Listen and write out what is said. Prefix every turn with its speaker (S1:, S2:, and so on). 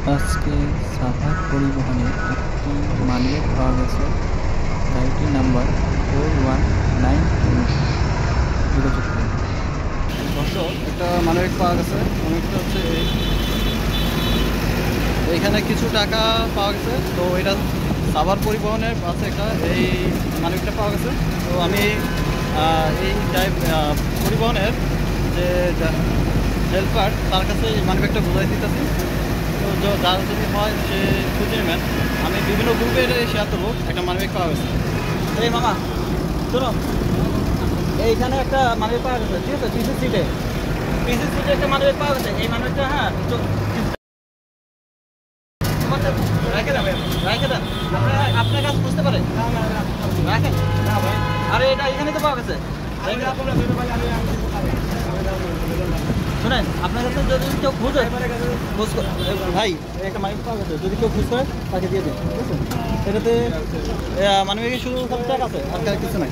S1: আজকে সাভার পরিবহনে একটি মানিব্যাগ পাওয়া গেছে। গাড়িটির নাম্বার 4192। যোগাযোগ করুন।
S2: দর্শক, একটা মানিব্যাগ পাওয়া গেছে। মানিব্যাগটা হচ্ছে এইখানে কিছু টাকা পাওয়া গেছে। তো এটা সাভার পরিবহনের পাশে একটা এই মানিব্যাগটা পাওয়া গেছে। তো আমি এই পরিবহনের যে হেল্পার তার কাছে এই মানিব্যাগটা বুঝাই দিতেছি। তো যার যদি হয় সে খুঁজে নেবেন। আমি বিভিন্ন গ্রুপে শেয়ার করবো। একটা মানিব্যাগ পাওয়া গেছে। এই মামা শোনো, এইখানে একটা মানিব্যাগ পাওয়া গেছে, ঠিক আছে? পিসি সিটে একটা মানিব্যাগ পাওয়া গেছে। এই মানিব্যাগটা রেখে দেন, রেখে দেন। আপনার কাছে বুঝতে পারে রাখেন না ভাই। আরে এটা এখানে তো পাওয়া গেছে। শোনেন, আপনার কাছে যদি কেউ খুঁজে ভাই, একটা মানিব্যাগ পাওয়া গেছে, যদি কেউ খুঁজ করে তাকে দিয়ে দিন, ঠিক আছে? এটাতে মানিব্যাগে শুধু টাকা আছে, আর কিছু নাই।